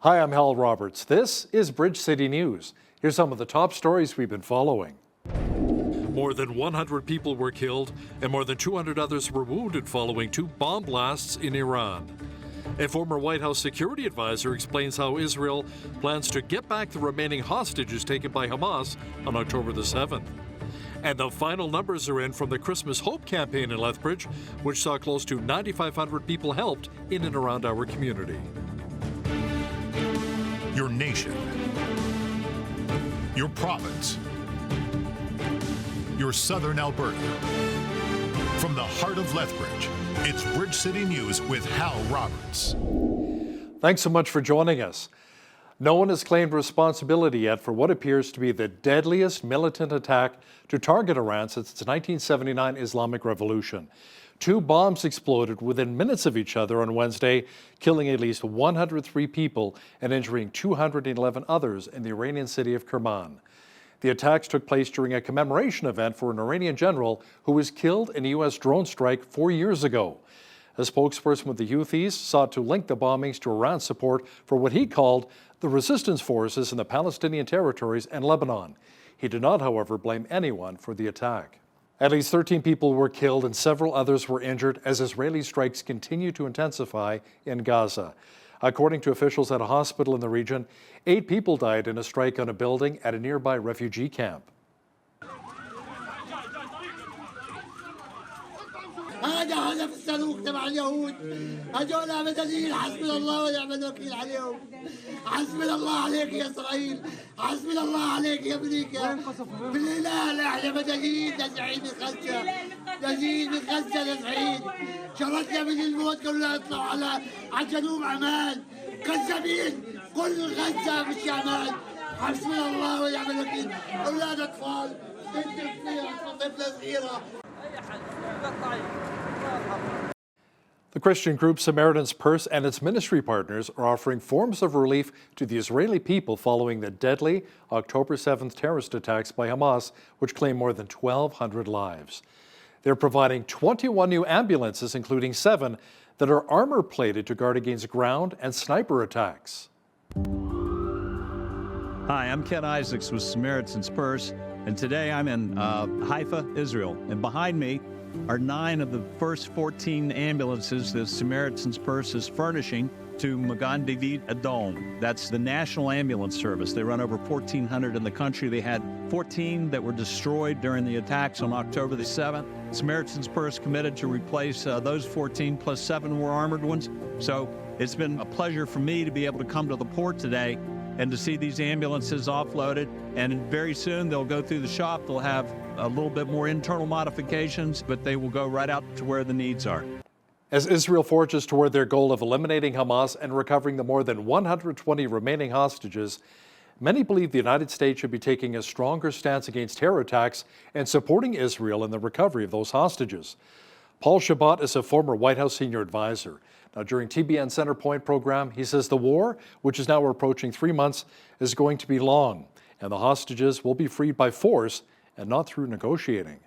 Hi, I'm Hal Roberts. This is Bridge City News. Here's some of the top stories we've been following. More than 100 people were killed and more than 200 others were wounded following 2 bomb blasts in Iran. A former White House security advisor explains how Israel plans to get back the remaining hostages taken by Hamas on October the 7th. And the final numbers are in from the Christmas Hope campaign in Lethbridge, which saw close to 9,500 people helped in and around our community. Your nation, your province, your southern Alberta. From the heart of Lethbridge, it's Bridge City News with Hal Roberts. Thanks so much for joining us. No one has claimed responsibility yet for what appears to be the deadliest militant attack to target Iran since its 1979 Islamic Revolution. 2 bombs exploded within minutes of each other on Wednesday, killing at least 103 people and injuring 211 others in the Iranian city of Kerman. The attacks took place during a commemoration event for an Iranian general who was killed in a U.S. drone strike 4 years ago. A spokesperson with the Houthis sought to link the bombings to Iran's support for what he called the resistance forces in the Palestinian territories and Lebanon. He did not, however, blame anyone for the attack. At least 13 people were killed and several others were injured as Israeli strikes continue to intensify in Gaza. According to officials at a hospital in the region, 8 people died in a strike on a building at a nearby refugee camp. هذا هدف الصاروخ تبع اليهود، هذول مدنيين حسبنا الله ونعم الوكيل عليهم، حسبنا الله عليك يا اسرائيل، حسبنا الله عليك يا امريكا، بالله احنا مدنيين نزعين من غزه، نزعين من غزه نزعين، شردنا من الموت كلنا يطلعوا على جنوب عمان، كذابين كل غزه مش عمان، حسبنا الله ونعم الوكيل، اولاد اطفال، بنت صغيره طفله صغيره. The Christian group Samaritan's Purse and its ministry partners are offering forms of relief to the Israeli people following the deadly October 7th terrorist attacks by Hamas, which claimed more than 1,200 lives. They're providing 21 new ambulances, including 7 that are armor-plated to guard against ground and sniper attacks. Hi, I'm Ken Isaacs with Samaritan's Purse, and today I'm in Haifa, Israel. And behind me are 9 of the first 14 ambulances that Samaritan's Purse is furnishing to Magan David Adom. That's the national ambulance service. They run over 1,400 in the country. They had 14 that were destroyed during the attacks on October the 7th. Samaritan's Purse committed to replace those 14, plus 7 were armored ones. So it's been a pleasure for me to be able to come to the port today and to see these ambulances offloaded. And very soon they'll go through the shop. They'll have a little bit more internal modifications, but they will go right out to where the needs are. As Israel forges toward their goal of eliminating Hamas and recovering the more than 120 remaining hostages, many believe the United States should be taking a stronger stance against terror attacks and supporting Israel in the recovery of those hostages. Paul Shabbat is a former White House senior advisor. Now, during TBN Centerpoint program, he says the war, which is now approaching 3 months, is going to be long, and the hostages will be freed by force and not through negotiating.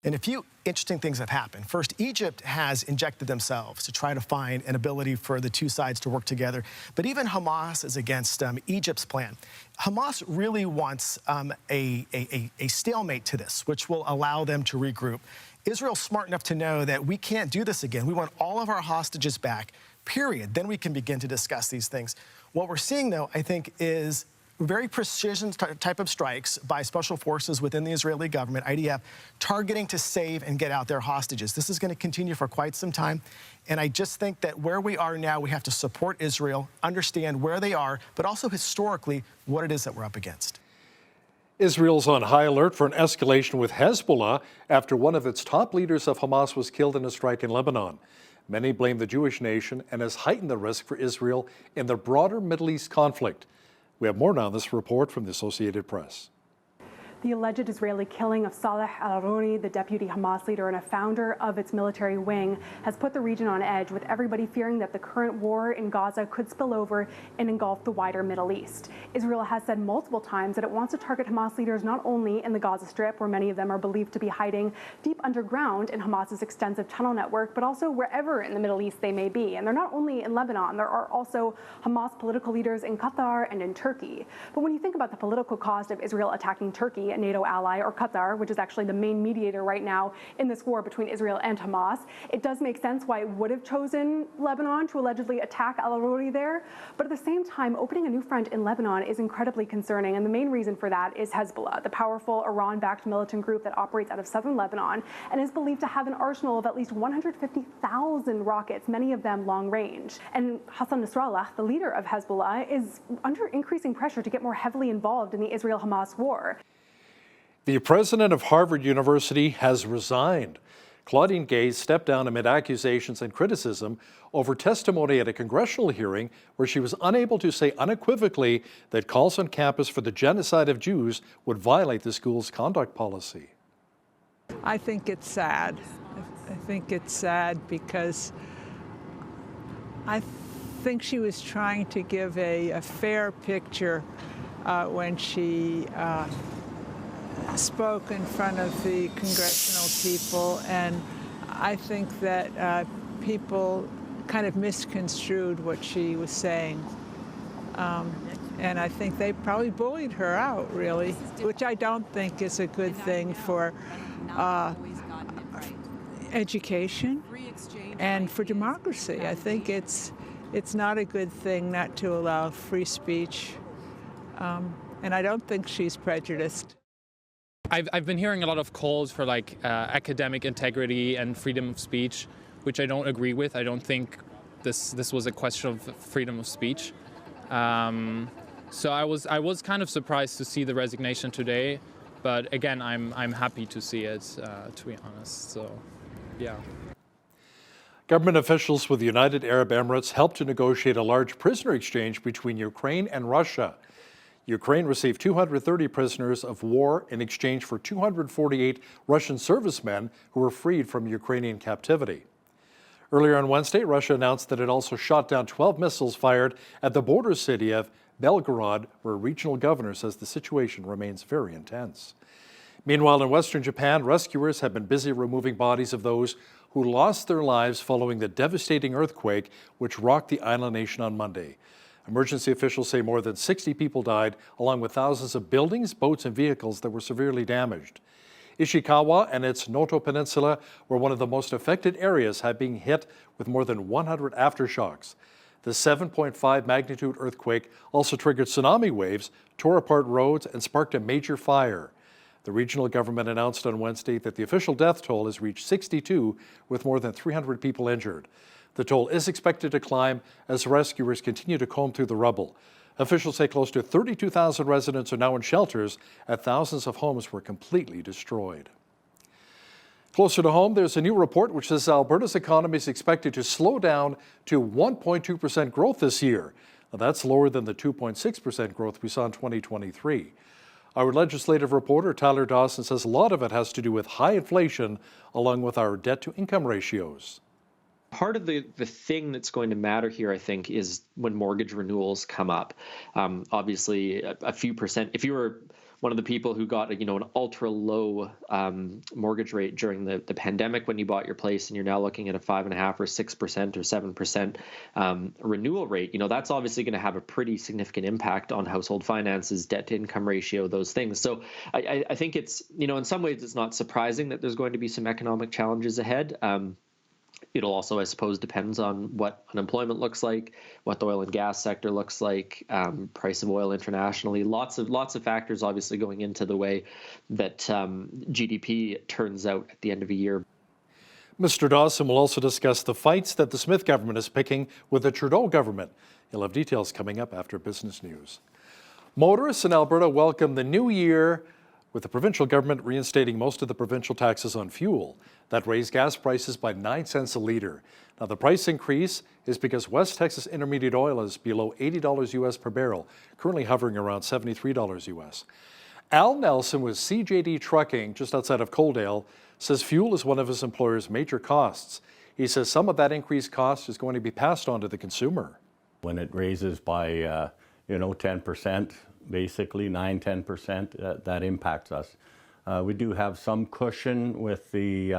And a few interesting things have happened. First, Egypt has injected themselves to try to find an ability for the 2 sides to work together. But even Hamas is against Egypt's plan. Hamas really wants a stalemate to this, which will allow them to regroup. Israel's smart enough to know that we can't do this again. We want all of our hostages back, period. Then we can begin to discuss these things. What we're seeing, though, I think, is very precision type of strikes by special forces within the Israeli government, IDF, targeting to save and get out their hostages. This is going to continue for quite some time. And I just think that where we are now, we have to support Israel, understand where they are, but also historically what it is that we're up against. Israel's on high alert for an escalation with Hezbollah after one of its top leaders of Hamas was killed in a strike in Lebanon. Many blame the Jewish nation and has heightened the risk for Israel in the broader Middle East conflict. We have more now on this report from the Associated Press. The alleged Israeli killing of Saleh al-Aruri, the deputy Hamas leader and a founder of its military wing, has put the region on edge, with everybody fearing that the current war in Gaza could spill over and engulf the wider Middle East. Israel has said multiple times that it wants to target Hamas leaders not only in the Gaza Strip, where many of them are believed to be hiding deep underground in Hamas's extensive tunnel network, but also wherever in the Middle East they may be. And they're not only in Lebanon, there are also Hamas political leaders in Qatar and in Turkey. But when you think about the political cost of Israel attacking Turkey, a NATO ally, or Qatar, which is actually the main mediator right now in this war between Israel and Hamas, it does make sense why it would have chosen Lebanon to allegedly attack al-Aruri there. But at the same time, opening a new front in Lebanon is incredibly concerning, and the main reason for that is Hezbollah, the powerful Iran-backed militant group that operates out of southern Lebanon and is believed to have an arsenal of at least 150,000 rockets, many of them long range. And Hassan Nasrallah, the leader of Hezbollah, is under increasing pressure to get more heavily involved in the Israel-Hamas war. The president of Harvard University has resigned. Claudine Gay stepped down amid accusations and criticism over testimony at a congressional hearing where she was unable to say unequivocally that calls on campus for the genocide of Jews would violate the school's conduct policy. I think it's sad. I think it's sad because I think she was trying to give a fair picture when she spoke in front of the congressional people, and I think that people kind of misconstrued what she was saying. And I think they probably bullied her out, really, which I don't think is a good thing for education and for democracy. I think it's not a good thing not to allow free speech, and I don't think she's prejudiced. I've been hearing a lot of calls for academic integrity and freedom of speech, which I don't agree with. I don't think this was a question of freedom of speech. So I was kind of surprised to see the resignation today, but again, I'm happy to see it, to be honest. So, yeah. Government officials with the United Arab Emirates helped to negotiate a large prisoner exchange between Ukraine and Russia. Ukraine received 230 prisoners of war in exchange for 248 Russian servicemen who were freed from Ukrainian captivity. Earlier on Wednesday, Russia announced that it also shot down 12 missiles fired at the border city of Belgorod, where a regional governor says the situation remains very intense. Meanwhile, in western Japan, rescuers have been busy removing bodies of those who lost their lives following the devastating earthquake which rocked the island nation on Monday. Emergency officials say more than 60 people died, along with thousands of buildings, boats, and vehicles that were severely damaged. Ishikawa and its Noto Peninsula were one of the most affected areas, having hit with more than 100 aftershocks. The 7.5 magnitude earthquake also triggered tsunami waves, tore apart roads, and sparked a major fire. The regional government announced on Wednesday that the official death toll has reached 62, with more than 300 people injured. The toll is expected to climb as rescuers continue to comb through the rubble. Officials say close to 32,000 residents are now in shelters, and thousands of homes were completely destroyed. Closer to home, there's a new report which says Alberta's economy is expected to slow down to 1.2% growth this year. Now, that's lower than the 2.6% growth we saw in 2023. Our legislative reporter, Tyler Dawson, says a lot of it has to do with high inflation, along with our debt-to-income ratios. Part of the thing that's going to matter here, I think, is when mortgage renewals come up. Obviously, a few percent. If you were one of the people who got an ultra low mortgage rate during the pandemic when you bought your place, and you're now looking at a 5.5% or 6% or 7% renewal rate, that's obviously going to have a pretty significant impact on household finances, debt to income ratio, those things. So I think it's in some ways it's not surprising that there's going to be some economic challenges ahead. It'll also, I suppose, depends on what unemployment looks like, what the oil and gas sector looks like, price of oil internationally. Lots of factors obviously going into the way that GDP turns out at the end of a year. Mr. Dawson will also discuss the fights that the Smith government is picking with the Trudeau government. He'll have details coming up after business news. Motorists in Alberta welcome the new year, with the provincial government reinstating most of the provincial taxes on fuel. That raised gas prices by 9 cents a litre. Now, the price increase is because West Texas Intermediate oil is below $80 US per barrel, currently hovering around $73 US. Al Nelson with CJD Trucking, just outside of Coaldale, says fuel is one of his employer's major costs. He says some of that increased cost is going to be passed on to the consumer. When it raises by, 10%, basically 9-10%, that impacts us. We do have some cushion with the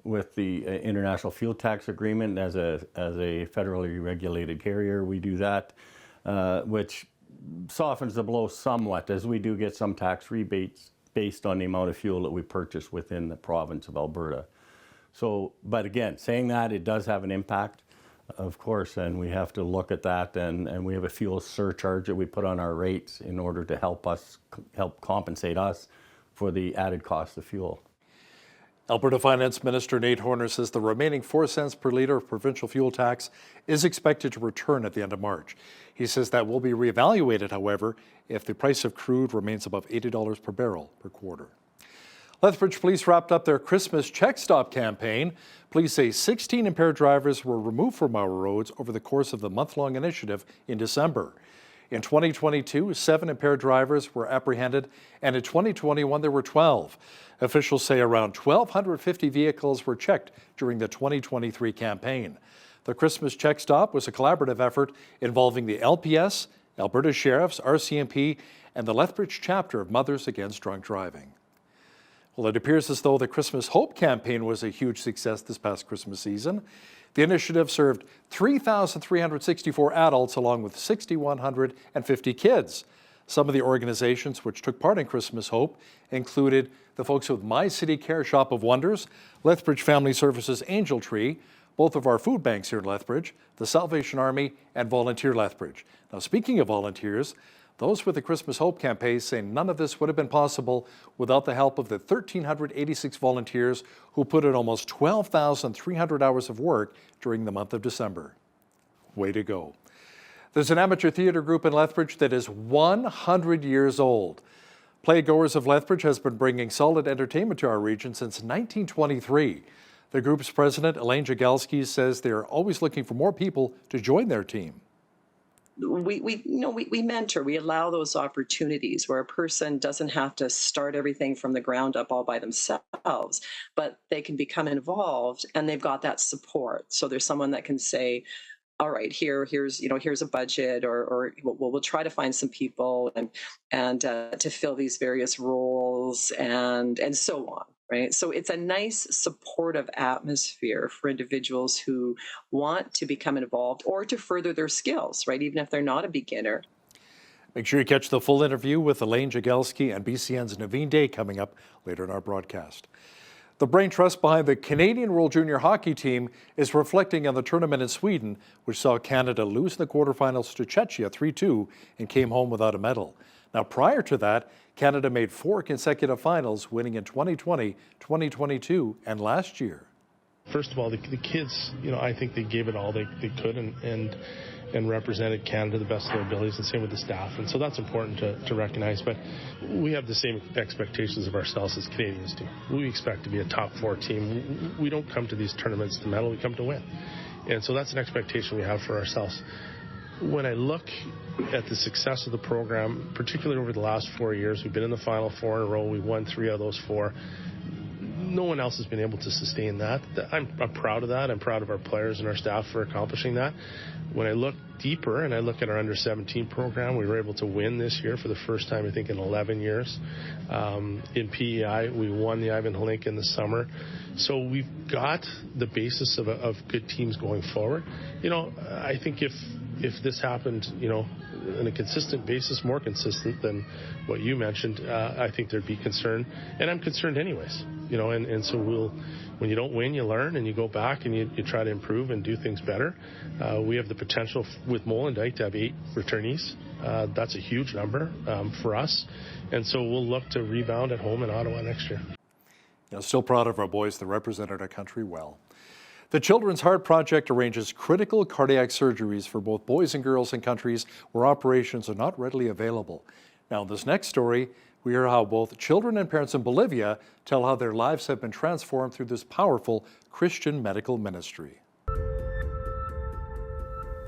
international fuel tax agreement as a federally regulated carrier. We do that, which softens the blow somewhat, as we do get some tax rebates based on the amount of fuel that we purchase within the province of Alberta. So, but again, saying that, it does have an impact, of course, and we have to look at that, and we have a fuel surcharge that we put on our rates in order to help compensate us for the added cost of fuel. Alberta Finance Minister Nate Horner says the remaining 4 cents per litre of provincial fuel tax is expected to return at the end of March. He says that will be reevaluated, however, if the price of crude remains above $80 per barrel per quarter. Lethbridge Police wrapped up their Christmas Check Stop campaign. Police say 16 impaired drivers were removed from our roads over the course of the month-long initiative in December. In 2022, 7 impaired drivers were apprehended, and in 2021 there were 12. Officials say around 1,250 vehicles were checked during the 2023 campaign. The Christmas Check Stop was a collaborative effort involving the LPS, Alberta Sheriffs, RCMP, and the Lethbridge chapter of Mothers Against Drunk Driving. Well, it appears as though the Christmas Hope campaign was a huge success this past Christmas season. The initiative served 3,364 adults along with 6,150 kids. Some of the organizations which took part in Christmas Hope included the folks with My City Care Shop of Wonders, Lethbridge Family Services Angel Tree, both of our food banks here in Lethbridge, the Salvation Army, and Volunteer Lethbridge. Now, speaking of volunteers, those with the Christmas Hope campaign say none of this would have been possible without the help of the 1,386 volunteers who put in almost 12,300 hours of work during the month of December. Way to go. There's an amateur theatre group in Lethbridge that is 100 years old. Playgoers of Lethbridge has been bringing solid entertainment to our region since 1923. The group's president, Elaine Jagelski, says they're always looking for more people to join their team. We mentor, we allow those opportunities where a person doesn't have to start everything from the ground up all by themselves, but they can become involved and they've got that support. So there's someone that can say, all right, here's a budget, or we'll try to find some people and to fill these various roles and so on. Right. So it's a nice supportive atmosphere for individuals who want to become involved or to further their skills, right, even if they're not a beginner. Make sure you catch the full interview with Elaine Jagelski and BCN's Naveen Day coming up later in our broadcast. The brain trust behind the Canadian World Junior Hockey team is reflecting on the tournament in Sweden, which saw Canada lose in the quarterfinals to Czechia 3-2 and came home without a medal. Now, prior to that, Canada made 4 consecutive finals, winning in 2020, 2022, and last year. First of all, the kids, I think they gave it all they could and represented Canada to the best of their abilities, and same with the staff. And so that's important to recognize. But we have the same expectations of ourselves as Canadians do. We expect to be a top 4 team. We don't come to these tournaments to medal, we come to win. And so that's an expectation we have for ourselves. When I look at the success of the program, particularly over the last 4 years, we've been in the Final 4 in a row. We won 3 of those 4. No one else has been able to sustain that. I'm proud of that. I'm proud of our players and our staff for accomplishing that. When I look deeper and I look at our under-17 program, we were able to win this year for the first time, I think, in 11 years. In PEI, we won the Ivan Halink in the summer. So we've got the basis of good teams going forward. I think if this happened, on a consistent basis, more consistent than what you mentioned, I think there'd be concern. And I'm concerned anyways, and so when you don't win, you learn and you go back and you try to improve and do things better. We have the potential with Molendyke to have 8 returnees. That's a huge number for us. And so we'll look to rebound at home in Ottawa next year. Still proud of our boys that represented our country well. The Children's Heart Project arranges critical cardiac surgeries for both boys and girls in countries where operations are not readily available. Now, in this next story, we hear how both children and parents in Bolivia tell how their lives have been transformed through this powerful Christian medical ministry.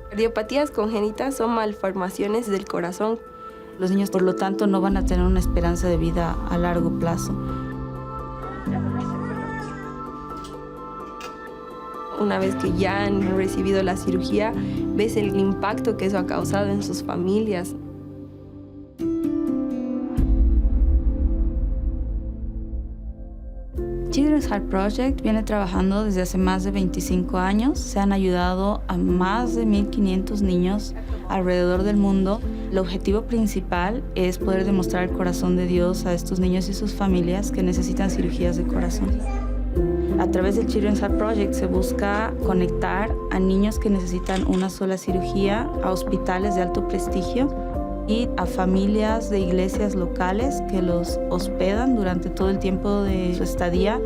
Cardiopatías congénitas son malformaciones del corazón Los niños, por lo tanto, no van a tener una esperanza de vida a largo plazo. Una vez que ya han recibido la cirugía, ves el impacto que eso ha causado en sus familias. Children's Heart Project viene trabajando desde hace más de 25 años. Se han ayudado a más de 1.500 niños alrededor del mundo. El objetivo principal es poder demostrar el corazón de Dios a estos niños y sus familias que necesitan cirugías de corazón. A través del Children's Heart Project se busca conectar a niños que necesitan una sola cirugía, a hospitales de alto prestigio y a familias de iglesias locales que los hospedan durante todo el tiempo de su estadía.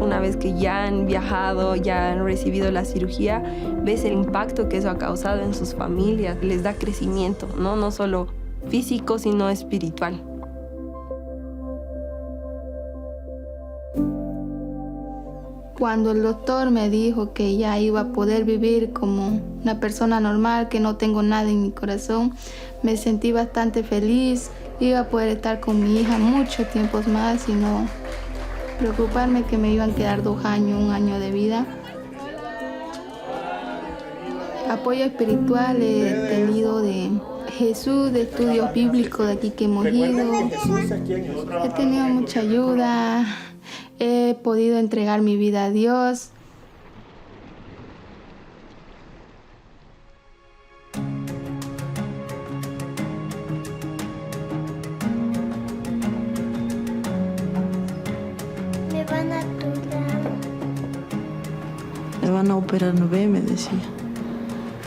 Una vez que ya han viajado, ya han recibido la cirugía, ves el impacto que eso ha causado en sus familias. Les da crecimiento, no solo físico, sino espiritual. Cuando el doctor me dijo que ya iba a poder vivir como una persona normal, que no tengo nada en mi corazón, me sentí bastante feliz. Iba a poder estar con mi hija mucho tiempo más y no preocuparme que me iban a quedar 2 años, 1 año de vida. Apoyo espiritual he tenido de Jesús, de estudios bíblicos de aquí que hemos ido. He tenido mucha ayuda. He podido entregar mi vida a Dios. Me van a aturar. Me van a operar, no ve, me decía.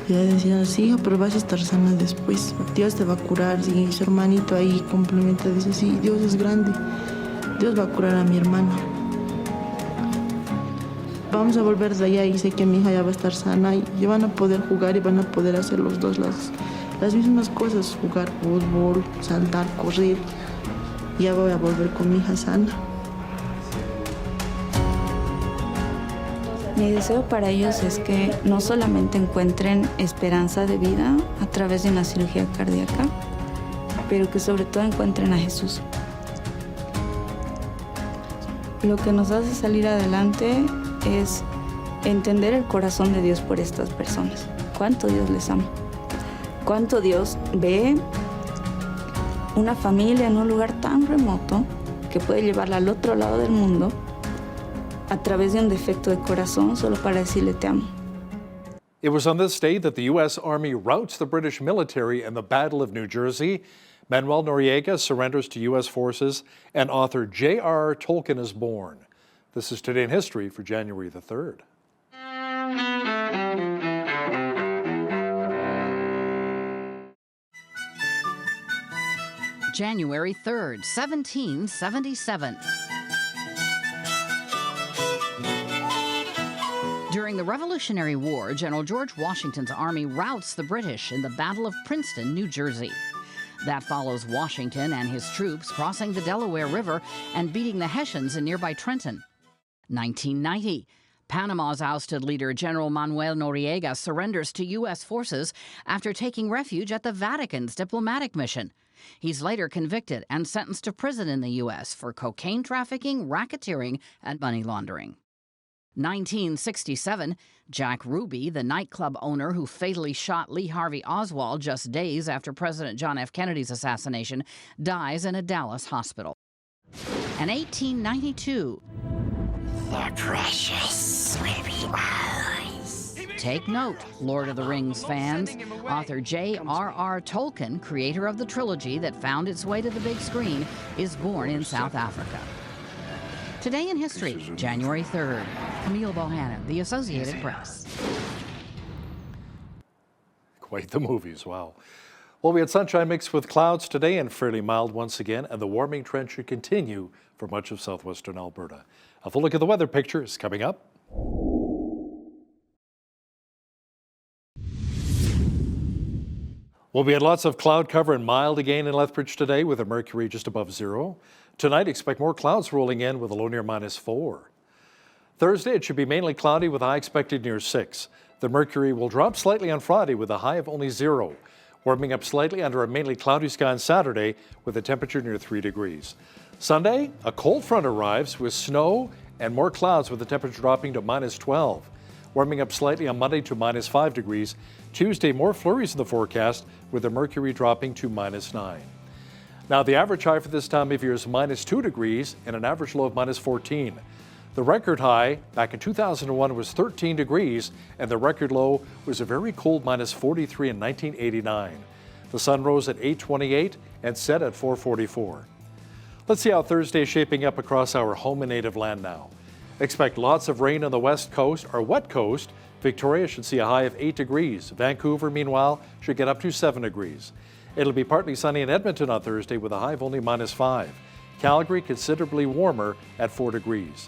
Y ella decía, sí, hija, pero vas a estar sana después. Dios te va a curar. Y su hermanito ahí complementa, dice, sí, Dios es grande. Dios va a curar a mi hermano. Vamos a volver de allá y sé que mi hija ya va a estar sana y van a poder jugar y van a poder hacer los dos las mismas cosas, jugar fútbol, saltar, correr. Ya voy a volver con mi hija sana. Mi deseo para ellos es que no solamente encuentren esperanza de vida a través de una cirugía cardíaca, pero que sobre todo encuentren a Jesús. Lo que nos hace salir adelante es entender el corazón de Dios por estas personas. Cuánto Dios les ama. Cuánto Dios ve una familia en un lugar tan remoto que puede llevarla al otro lado del mundo a través de un defecto de corazón solo para decirle te amo. It was on this day that the U.S. Army routs the British military in the Battle of New Jersey. Manuel Noriega surrenders to U.S. forces, and author J.R.R. Tolkien is born. This is Today in History for January the 3rd. January 3rd, 1777. During the Revolutionary War, General George Washington's army routs the British in the Battle of Princeton, New Jersey. That follows Washington and his troops crossing the Delaware River and beating the Hessians in nearby Trenton. 1990. Panama's ousted leader, General Manuel Noriega, surrenders to U.S. forces after taking refuge at the Vatican's diplomatic mission. He's later convicted and sentenced to prison in the U.S. for cocaine trafficking, racketeering, and money laundering. 1967, Jack Ruby, the nightclub owner who fatally shot Lee Harvey Oswald just days after President John F. Kennedy's assassination, dies in a Dallas hospital. And 1892, the precious will be ours. Take note, Lord of the Rings fans. Author J.R.R. Tolkien, creator of the trilogy that found its way to the big screen, is born in South Africa. Today in History, January 3rd. Camille Bohannon, The Associated Press. Quite the movies, wow. Well, we had sunshine mixed with clouds today and fairly mild once again, and the warming trend should continue for much of southwestern Alberta. A full look at the weather picture is coming up. Well, we had lots of cloud cover and mild again in Lethbridge today with a mercury just above 0. Tonight, expect more clouds rolling in with a low near -4. Thursday, it should be mainly cloudy with a high expected near 6. The mercury will drop slightly on Friday with a high of only 0. Warming up slightly under a mainly cloudy sky on Saturday with a temperature near 3 degrees. Sunday, a cold front arrives with snow and more clouds with the temperature dropping to -12. Warming up slightly on Monday to -5 degrees. Tuesday, more flurries in the forecast with the mercury dropping to -9. Now, the average high for this time of year is -2 degrees and an average low of -14. The record high back in 2001 was 13 degrees, and the record low was a very cold -43 in 1989. The sun rose at 8:28 and set at 4:44. Let's see how Thursday is shaping up across our home and native land now. Expect lots of rain on the west coast or wet coast. Victoria should see a high of 8 degrees. Vancouver, meanwhile, should get up to 7 degrees. It'll be partly sunny in Edmonton on Thursday with a high of only -5. Calgary considerably warmer at 4 degrees.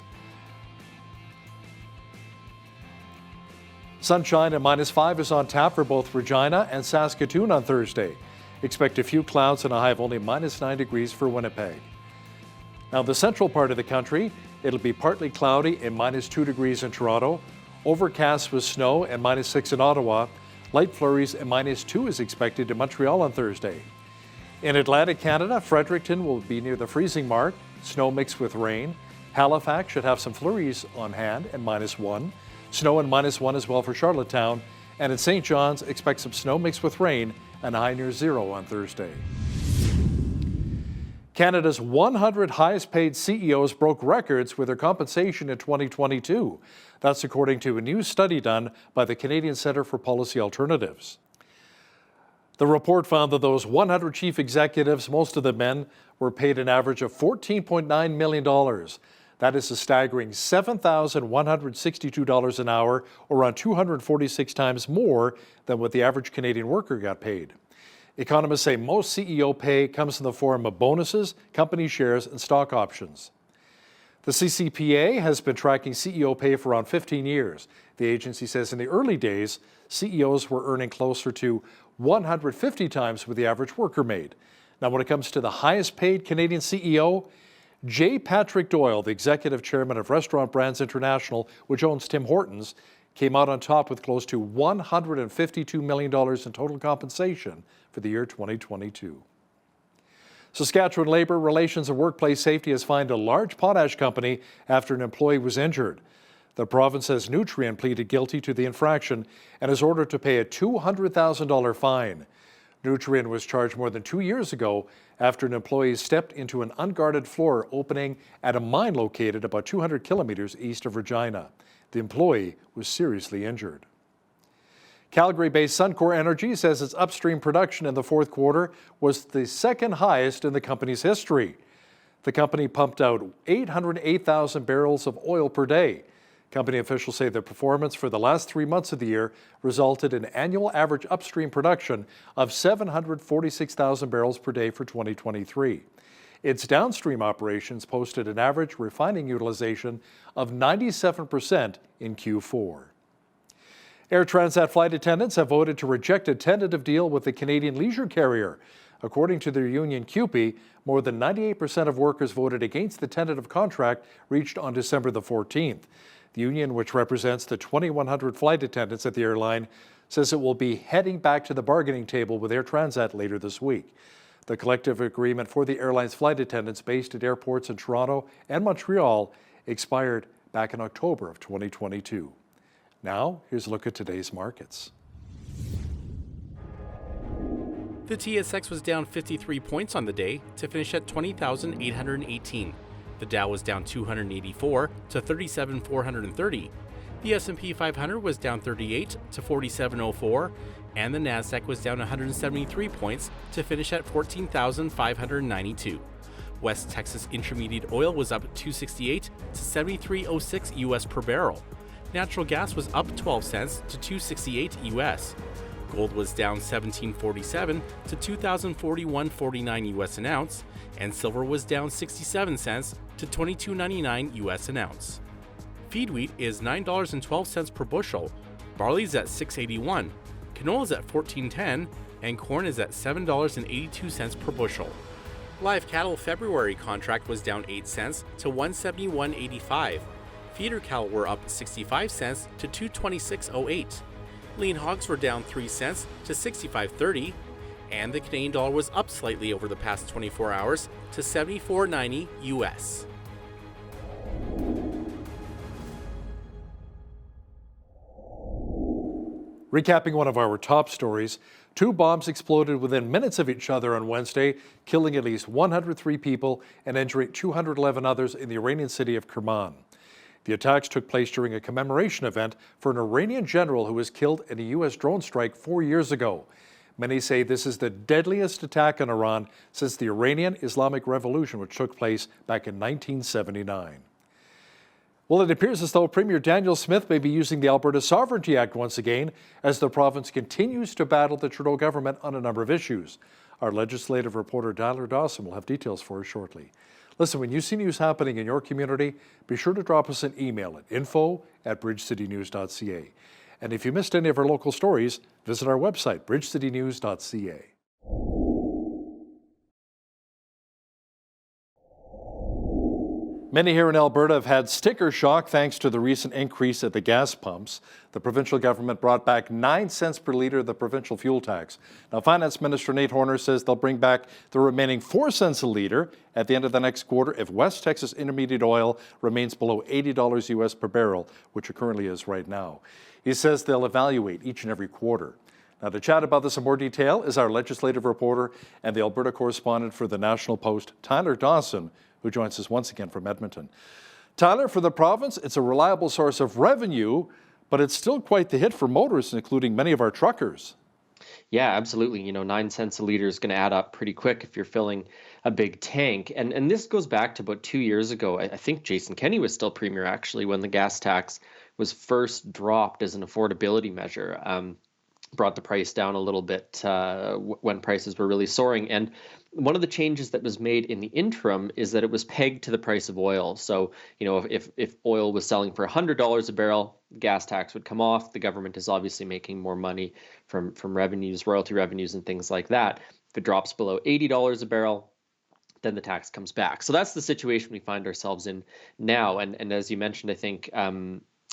Sunshine at -5 is on tap for both Regina and Saskatoon on Thursday. Expect a few clouds and a high of only -9 degrees for Winnipeg. Now, the central part of the country, it'll be partly cloudy and -2 degrees in Toronto, overcast with snow and -6 in Ottawa. Light flurries and -2 is expected in Montreal on Thursday. In Atlantic Canada, Fredericton will be near the freezing mark, snow mixed with rain. Halifax should have some flurries on hand and -1. Snow and -1 as well for Charlottetown. And in St. John's, expect some snow mixed with rain and a high near 0 on Thursday. Canada's 100 highest paid CEOs broke records with their compensation in 2022. That's according to a new study done by the Canadian Centre for Policy Alternatives. The report found that those 100 chief executives, most of the men, were paid an average of $14.9 million. That is a staggering $7,162 an hour, or around 246 times more than what the average Canadian worker got paid. Economists say most CEO pay comes in the form of bonuses, company shares, and stock options. The CCPA has been tracking CEO pay for around 15 years. The agency says in the early days, CEOs were earning closer to 150 times what the average worker made. Now, when it comes to the highest paid Canadian CEO, J. Patrick Doyle, the executive chairman of Restaurant Brands International, which owns Tim Hortons, came out on top with close to $152 million in total compensation for the year 2022. Saskatchewan Labour Relations and Workplace Safety has fined a large potash company after an employee was injured. The province says Nutrien pleaded guilty to the infraction and is ordered to pay a $200,000 fine. Nutrien was charged more than 2 years ago after an employee stepped into an unguarded floor opening at a mine located about 200 kilometers east of Regina. The employee was seriously injured. Calgary-based Suncor Energy says its upstream production in the fourth quarter was the second highest in the company's history. The company pumped out 808,000 barrels of oil per day. Company officials say the performance for the last 3 months of the year resulted in annual average upstream production of 746,000 barrels per day for 2023. Its downstream operations posted an average refining utilization of 97% in Q4. Air Transat flight attendants have voted to reject a tentative deal with the Canadian leisure carrier. According to their union CUPE, more than 98% of workers voted against the tentative contract reached on December the 14th. The union, which represents the 2,100 flight attendants at the airline, says it will be heading back to the bargaining table with Air Transat later this week. The collective agreement for the airline's flight attendants based at airports in Toronto and Montreal expired back in October of 2022. Now, here's a look at today's markets. The TSX was down 53 points on the day to finish at 20,818. The Dow was down 284 to 37,430. The S&P 500 was down 38 to 4704, and the Nasdaq was down 173 points to finish at 14,592. West Texas Intermediate oil was up 268 to 73.06 US per barrel. Natural gas was up 12 cents to 268 US. Gold was down 17.47 to 2,041.49 US an ounce, and silver was down 67 cents to 22.99 US an ounce. Feed wheat is $9.12 per bushel, barley is at $6.81, canola is at $14.10, and corn is at $7.82 per bushel. Live cattle February contract was down 8 cents to $171.85. Feeder cattle were up 65 cents to $226.08. Lean hogs were down 3 cents to 65.30, and the Canadian dollar was up slightly over the past 24 hours to 74.90 US. Recapping one of our top stories, 2 bombs exploded within minutes of each other on Wednesday, killing at least 103 people and injuring 211 others in the Iranian city of Kerman. The attacks took place during a commemoration event for an Iranian general who was killed in a U.S. drone strike 4 years ago. Many say this is the deadliest attack on Iran since the Iranian Islamic Revolution, which took place back in 1979. Well, it appears as though Premier Daniel Smith may be using the Alberta Sovereignty Act once again as the province continues to battle the Trudeau government on a number of issues. Our legislative reporter Tyler Dawson will have details for us shortly. Listen, when you see news happening in your community, be sure to drop us an email at info@bridgecitynews.ca. And if you missed any of our local stories, visit our website, bridgecitynews.ca. Many here in Alberta have had sticker shock thanks to the recent increase at the gas pumps. The provincial government brought back 9 cents per litre of the provincial fuel tax. Now, Finance Minister Nate Horner says they'll bring back the remaining 4 cents a litre at the end of the next quarter if West Texas Intermediate oil remains below $80 US per barrel, which it currently is right now. He says they'll evaluate each and every quarter. Now, to chat about this in more detail is our legislative reporter and the Alberta correspondent for the National Post, Tyler Dawson, who joins us once again from Edmonton. Tyler, for the province, it's a reliable source of revenue, but it's still quite the hit for motorists, including many of our truckers. Yeah, absolutely. 9 cents a liter is going to add up pretty quick if you're filling a big tank. And this goes back to about 2 years ago. I think Jason Kenney was still premier, actually, when the gas tax was first dropped as an affordability measure. Brought the price down a little bit when prices were really soaring. And one of the changes that was made in the interim is that it was pegged to the price of oil. So, if oil was selling for $100 a barrel, gas tax would come off. The government is obviously making more money from revenues, royalty revenues, and things like that. If it drops below $80 a barrel, then the tax comes back. So that's the situation we find ourselves in now. And as you mentioned, I think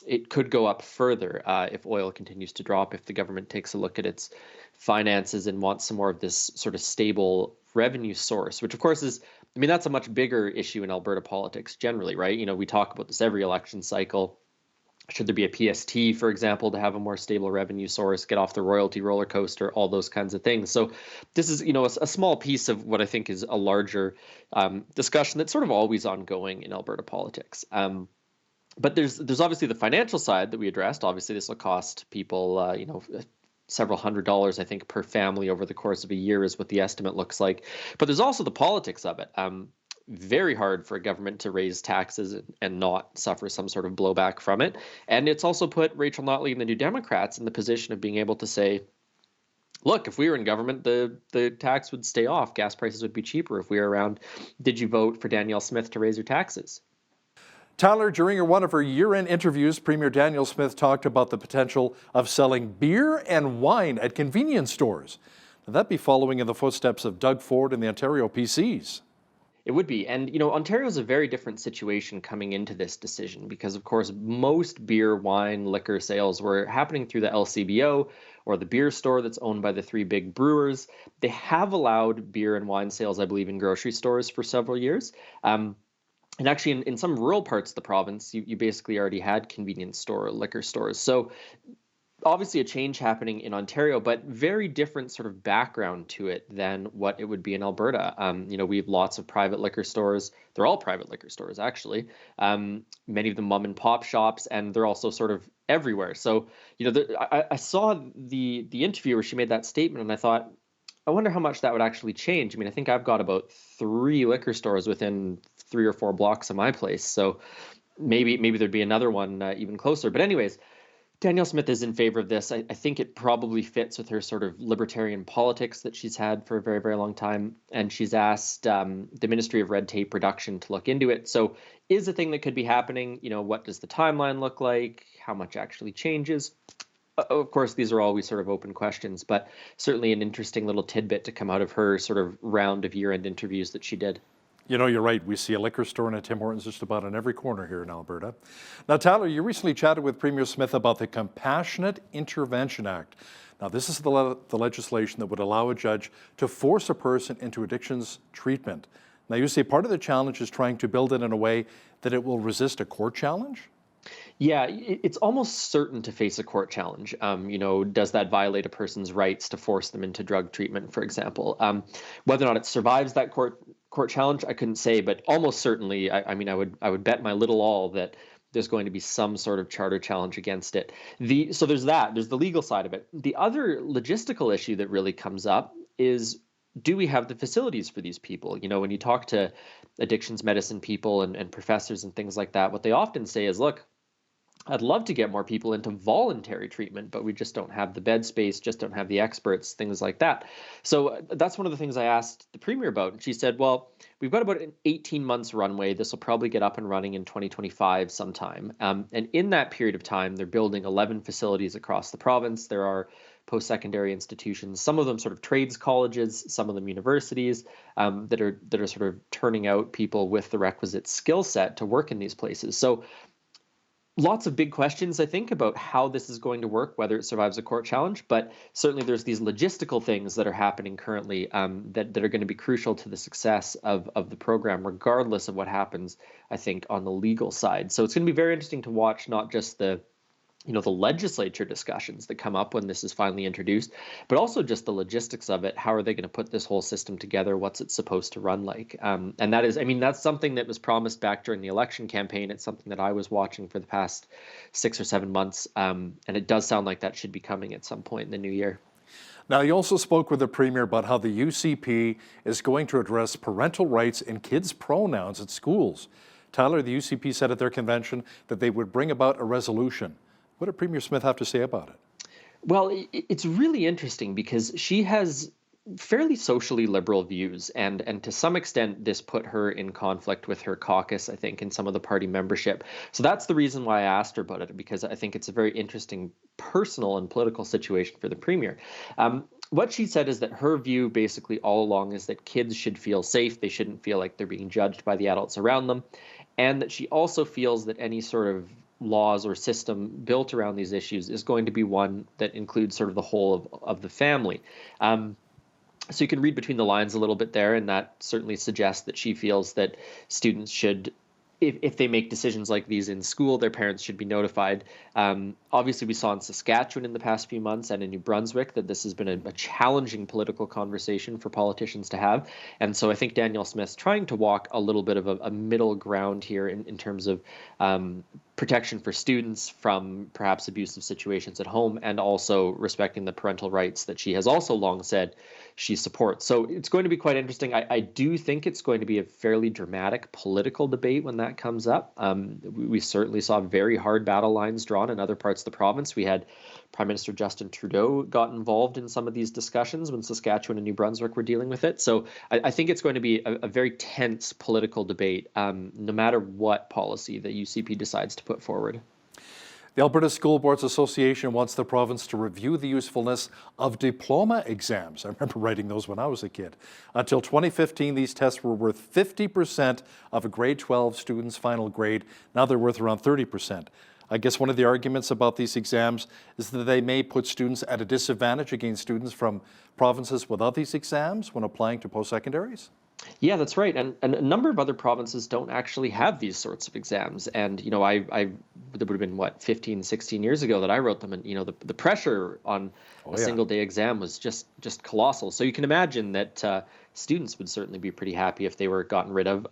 it could go up further if oil continues to drop, if the government takes a look at its finances and wants some more of this sort of stable revenue source, which of course is, that's a much bigger issue in Alberta politics generally, right? We talk about this every election cycle. Should there be a PST, for example, to have a more stable revenue source, get off the royalty roller coaster, all those kinds of things. So this is, a small piece of what I think is a larger discussion that's sort of always ongoing in Alberta politics. But there's obviously the financial side that we addressed. Obviously, this will cost people, several $100s, I think, per family over the course of a year is what the estimate looks like. But there's also the politics of it. Very hard for a government to raise taxes and not suffer some sort of blowback from it. And it's also put Rachel Notley and the New Democrats in the position of being able to say, look, if we were in government, the tax would stay off. Gas prices would be cheaper if we were around. Did you vote for Danielle Smith to raise your taxes? Tyler, during one of her year-end interviews, Premier Danielle Smith talked about the potential of selling beer and wine at convenience stores. Now, that'd be following in the footsteps of Doug Ford and the Ontario PCs. It would be. And, Ontario is a very different situation coming into this decision because, of course, most beer, wine, liquor sales were happening through the LCBO or the beer store that's owned by the 3 big brewers. They have allowed beer and wine sales, I believe, in grocery stores for several years. And actually, in some rural parts of the province, you basically already had convenience store liquor stores. So obviously a change happening in Ontario, but very different sort of background to it than what it would be in Alberta. We have lots of private liquor stores. They're all private liquor stores, actually. Many of them mom and pop shops, and they're also sort of everywhere. So, I saw the interview where she made that statement, and I thought, I wonder how much that would actually change. I think I've got about 3 liquor stores within 3 or 4 blocks of my place. So maybe there'd be another one even closer. But anyways, Danielle Smith is in favor of this. I think it probably fits with her sort of libertarian politics that she's had for a very, very long time. And she's asked the Ministry of Red Tape Reduction to look into it. So is a thing that could be happening. What does the timeline look like? How much actually changes? Of course, these are always sort of open questions, but certainly an interesting little tidbit to come out of her sort of round of year-end interviews that she did. You know, you're right. We see a liquor store and a Tim Hortons just about on every corner here in Alberta. Now, Tyler, you recently chatted with Premier Smith about the Compassionate Intervention Act. Now, this is the legislation that would allow a judge to force a person into addictions treatment. Now, you say part of the challenge is trying to build it in a way that it will resist a court challenge? Yeah, it's almost certain to face a court challenge. Does that violate a person's rights to force them into drug treatment, for example? Whether or not it survives that court challenge, I couldn't say, but almost certainly, I would bet my little all that there's going to be some sort of charter challenge against it. So there's the legal side of it. The other logistical issue that really comes up is, do we have the facilities for these people? When you talk to addictions medicine people and professors and things like that, what they often say is, look, I'd love to get more people into voluntary treatment, but we just don't have the bed space, just don't have the experts, things like that. So that's one of the things I asked the Premier about. And she said, well, we've got about an 18 months runway. This will probably get up and running in 2025 sometime. And in that period of time, they're building 11 facilities across the province. There are post-secondary institutions, some of them sort of trades colleges, some of them universities, that are sort of turning out people with the requisite skill set to work in these places. So lots of big questions, I think, about how this is going to work, whether it survives a court challenge. But certainly there's these logistical things that are happening currently that are going to be crucial to the success of the program, regardless of what happens, I think, on the legal side. So it's going to be very interesting to watch not just the legislature discussions that come up when this is finally introduced, but also just the logistics of it. How are they going to put this whole system together? What's it supposed to run like? And that's something that was promised back during the election campaign. It's something that I was watching for the past 6 or 7 months. And it does sound like that should be coming at some point in the new year. Now, you also spoke with the Premier about how the UCP is going to address parental rights and kids' pronouns at schools. Tyler, the UCP said at their convention that they would bring about a resolution. What did Premier Smith have to say about it? Well, it's really interesting because she has fairly socially liberal views, and to some extent this put her in conflict with her caucus, I think, and some of the party membership. So that's the reason why I asked her about it, because I think it's a very interesting personal and political situation for the Premier. What she said is that her view basically all along is that kids should feel safe. They shouldn't feel like they're being judged by the adults around them. And that she also feels that any sort of laws or system built around these issues is going to be one that includes sort of the whole of the family. So you can read between the lines a little bit there, and that certainly suggests that she feels that students should, if they make decisions like these in school, their parents should be notified. Obviously, we saw in Saskatchewan in the past few months and in New Brunswick that this has been a challenging political conversation for politicians to have. And so I think Danielle Smith's trying to walk a little bit of a middle ground here in terms of protection for students from perhaps abusive situations at home, and also respecting the parental rights that she has also long said she supports. So it's going to be quite interesting. I do think it's going to be a fairly dramatic political debate when that comes up. We certainly saw very hard battle lines drawn in other parts of the province. We had Prime Minister Justin Trudeau got involved in some of these discussions when Saskatchewan and New Brunswick were dealing with it. So I think it's going to be a very tense political debate, no matter what policy the UCP decides to put forward. The Alberta School Boards Association wants the province to review the usefulness of diploma exams. I remember writing those when I was a kid. Until 2015, these tests were worth 50% of a grade 12 student's final grade. Now they're worth around 30%. I guess one of the arguments about these exams is that they may put students at a disadvantage against students from provinces without these exams when applying to post-secondaries? Yeah, that's right. And a number of other provinces don't actually have these sorts of exams. And, I there would have been, 15, 16 years ago that I wrote them. And, the pressure on a single day exam was just colossal. So you can imagine that students would certainly be pretty happy if they were gotten rid of.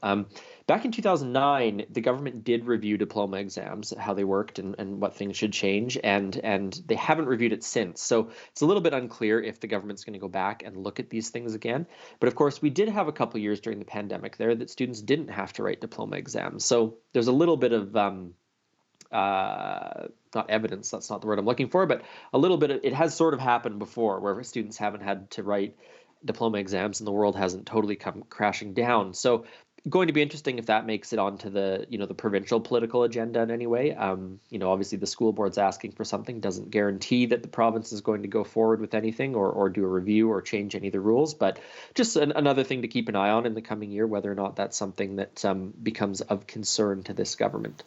Back in 2009, the government did review diploma exams, how they worked and what things should change, and they haven't reviewed it since. So it's a little bit unclear if the government's going to go back and look at these things again. But of course, we did have a couple years during the pandemic there that students didn't have to write diploma exams. So there's a little bit of not evidence, that's not the word I'm looking for, but a little bit of, it has sort of happened before where students haven't had to write diploma exams and the world hasn't totally come crashing down. So going to be interesting if that makes it onto the the provincial political agenda in any way. Obviously the school board's asking for something, doesn't guarantee that the province is going to go forward with anything or do a review or change any of the rules, but just another thing to keep an eye on in the coming year, whether or not that's something that becomes of concern to this government.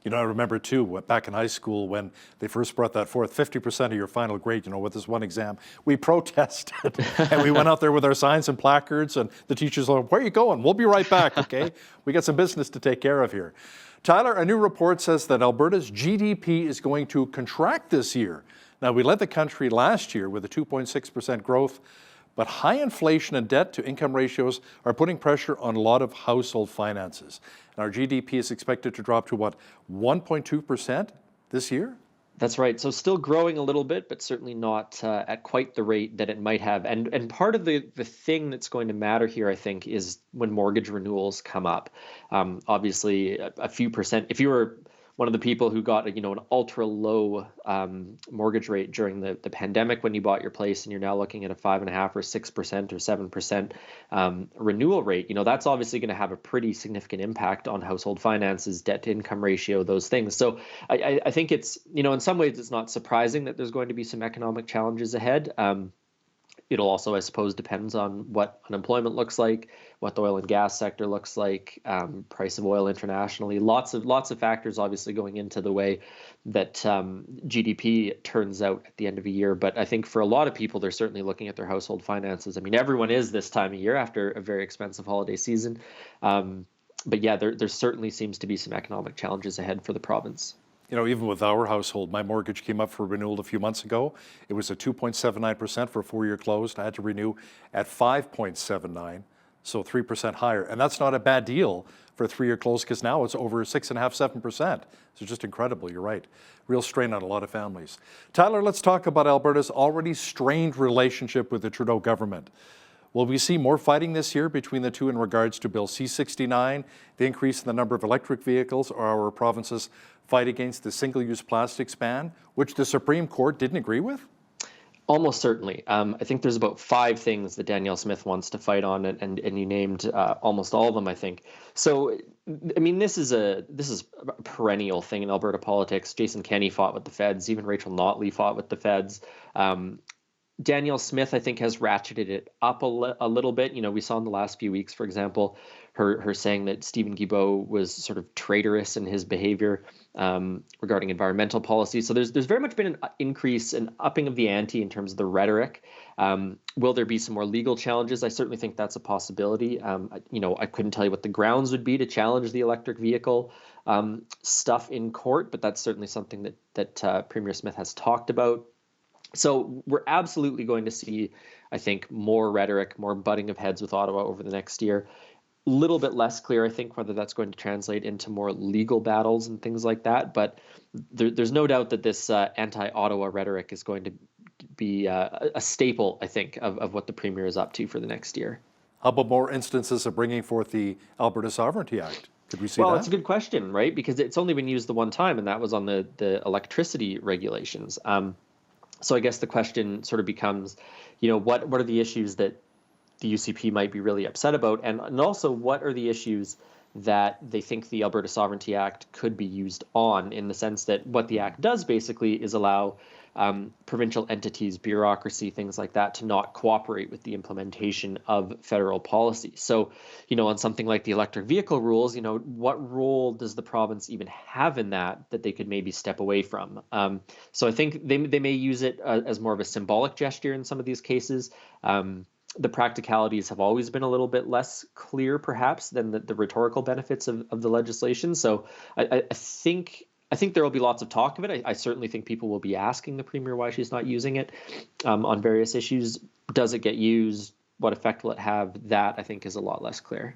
I remember too, back in high school when they first brought that forth, 50% of your final grade, with this one exam, we protested and we went out there with our signs and placards and the teachers were like, where are you going? We'll be right back, okay? We got some business to take care of here. Tyler, a new report says that Alberta's GDP is going to contract this year. Now, we led the country last year with a 2.6% growth, but high inflation and debt to income ratios are putting pressure on a lot of household finances. And our GDP is expected to drop to 1.2% this year? That's right. So still growing a little bit, but certainly not at quite the rate that it might have. And part of the thing that's going to matter here, I think, is when mortgage renewals come up. Obviously, a few percent. If you were one of the people who got an ultra low mortgage rate during the pandemic when you bought your place, and you're now looking at a 5.5% or 6% or 7% renewal rate, that's obviously going to have a pretty significant impact on household finances, debt to income ratio, those things. So I think it's in some ways it's not surprising that there's going to be some economic challenges ahead. It'll also, I suppose, depends on what unemployment looks like, what the oil and gas sector looks like, price of oil internationally. Lots of factors obviously going into the way that GDP turns out at the end of a year. But I think for a lot of people, they're certainly looking at their household finances. I mean, everyone is this time of year after a very expensive holiday season. But yeah, there certainly seems to be some economic challenges ahead for the province. Even with our household, my mortgage came up for renewal a few months ago. It was at 2.79% for a 4-year closed. I had to renew at 5.79, so 3% higher. And that's not a bad deal for a 3-year close because now it's over 6.5%, 7%. So just incredible, you're right. Real strain on a lot of families. Tyler, let's talk about Alberta's already strained relationship with the Trudeau government. Will we see more fighting this year between the two in regards to Bill C-69, the increase in the number of electric vehicles, or our province's fight against the single-use plastics ban, which the Supreme Court didn't agree with? Almost certainly. I think there's about 5 things that Danielle Smith wants to fight on, and you named almost all of them, I think. So, I mean, this is a perennial thing in Alberta politics. Jason Kenney fought with the feds. Even Rachel Notley fought with the feds. Danielle Smith, I think, has ratcheted it up a little bit. We saw in the last few weeks, for example, her saying that Stephen Guilbeault was sort of traitorous in his behavior regarding environmental policy. So there's very much been an increase and upping of the ante in terms of the rhetoric. Will there be some more legal challenges? I certainly think that's a possibility. I couldn't tell you what the grounds would be to challenge the electric vehicle stuff in court, but that's certainly something that Premier Smith has talked about. So we're absolutely going to see, I think, more rhetoric, more butting of heads with Ottawa over the next year. A little bit less clear, I think, whether that's going to translate into more legal battles and things like that. But there's no doubt that this anti-Ottawa rhetoric is going to be a staple, I think, of what the Premier is up to for the next year. How about more instances of bringing forth the Alberta Sovereignty Act? Could we see that? Well, it's a good question, right? Because it's only been used the one time, and that was on the electricity regulations. So I guess the question sort of becomes, what are the issues that the UCP might be really upset about? And also, what are the issues that they think the Alberta Sovereignty Act could be used on, in the sense that what the Act does basically is allow provincial entities, bureaucracy, things like that, to not cooperate with the implementation of federal policy. So, on something like the electric vehicle rules, what role does the province even have in that they could maybe step away from? So I think they may use it as more of a symbolic gesture in some of these cases. The practicalities have always been a little bit less clear, perhaps, than the rhetorical benefits of the legislation. So I think there will be lots of talk of it. I certainly think people will be asking the Premier why she's not using it on various issues. Does it get used? What effect will it have? That, I think, is a lot less clear.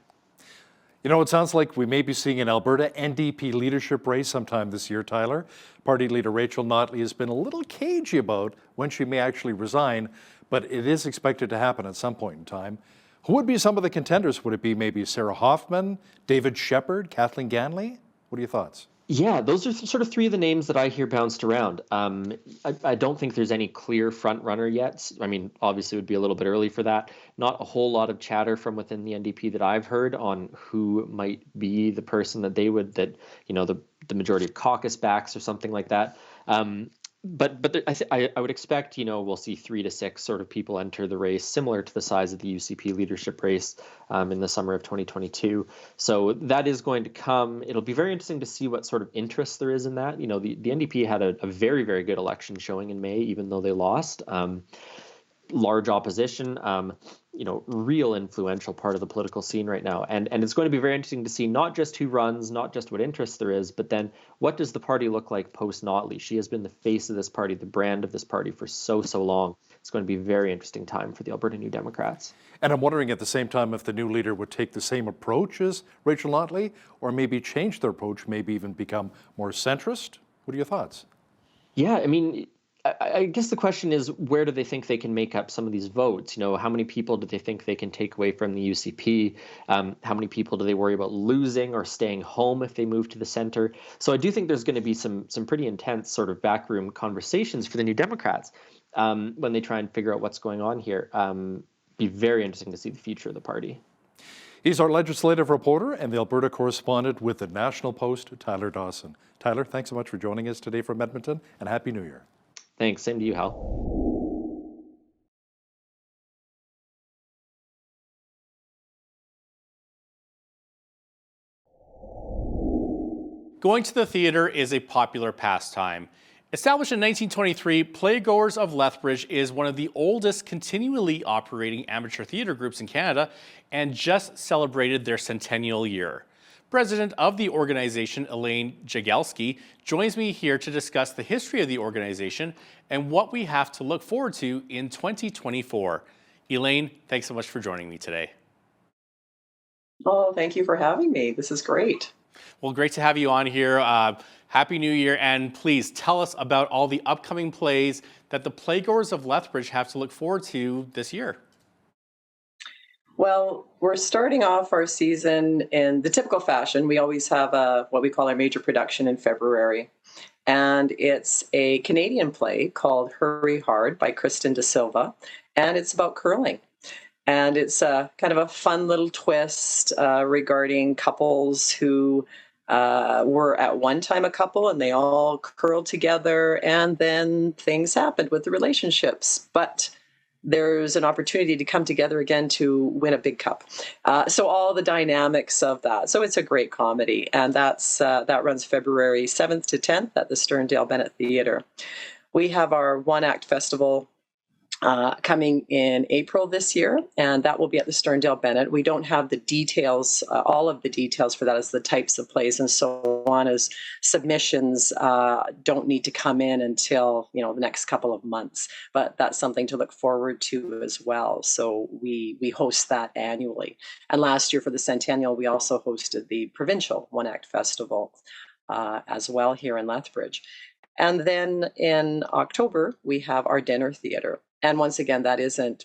It sounds like we may be seeing an Alberta NDP leadership race sometime this year, Tyler. Party leader Rachel Notley has been a little cagey about when she may actually resign, but it is expected to happen at some point in time. Who would be some of the contenders? Would it be maybe Sarah Hoffman, David Shepherd, Kathleen Ganley? What are your thoughts? Yeah, those are sort of three of the names that I hear bounced around. I don't think there's any clear front runner yet. I mean, obviously it would be a little bit early for that. Not a whole lot of chatter from within the NDP that I've heard on who might be the person that the majority of caucus backs or something like that. But I would expect, we'll see 3 to 6 sort of people enter the race, similar to the size of the UCP leadership race in the summer of 2022. So that is going to come. It'll be very interesting to see what sort of interest there is in that. The NDP had a very, very good election showing in May, even though they lost. Large opposition, real influential part of the political scene right now. And it's going to be very interesting to see not just who runs, not just what interest there is, but then what does the party look like post-Notley? She has been the face of this party, the brand of this party for so long. It's going to be a very interesting time for the Alberta New Democrats. And I'm wondering at the same time if the new leader would take the same approach as Rachel Notley, or maybe change their approach, maybe even become more centrist. What are your thoughts? Yeah, I mean, I guess the question is, where do they think they can make up some of these votes? How many people do they think they can take away from the UCP? How many people do they worry about losing or staying home if they move to the center? So I do think there's going to be some pretty intense sort of backroom conversations for the New Democrats when they try and figure out what's going on here. Be very interesting to see the future of the party. He's our legislative reporter and the Alberta correspondent with the National Post, Tyler Dawson. Tyler, thanks so much for joining us today from Edmonton, and Happy New Year. Thanks. Same to you, Hal. Going to the theater is a popular pastime. Established in 1923, Playgoers of Lethbridge is one of the oldest continually operating amateur theater groups in Canada and just celebrated their centennial year. President of the organization, Elaine Jagelski, joins me here to discuss the history of the organization and what we have to look forward to in 2024. Elaine, thanks so much for joining me today. Oh, thank you for having me. This is great. Well, great to have you on here. Happy New Year, and please tell us about all the upcoming plays that the Playgoers of Lethbridge have to look forward to this year. Well, we're starting off our season in the typical fashion. We always have what we call our major production in February. And it's a Canadian play called Hurry Hard by Kristen De Silva. And it's about curling. And it's kind of a fun little twist regarding couples who were at one time a couple and they all curled together. And then things happened with the relationships. But there's an opportunity to come together again to win a big cup. So all the dynamics of that. So it's a great comedy. And that runs February 7th to 10th at the Sterndale Bennett Theatre. We have our one-act festival coming in April this year, and that will be at the Sterndale Bennett. We don't have the details, all of the details for that as the types of plays and so on, as submissions don't need to come in until the next couple of months. But that's something to look forward to as well. So we host that annually. And last year for the Centennial, we also hosted the provincial one-act festival as well here in Lethbridge. And then in October, we have our dinner theater. And once again,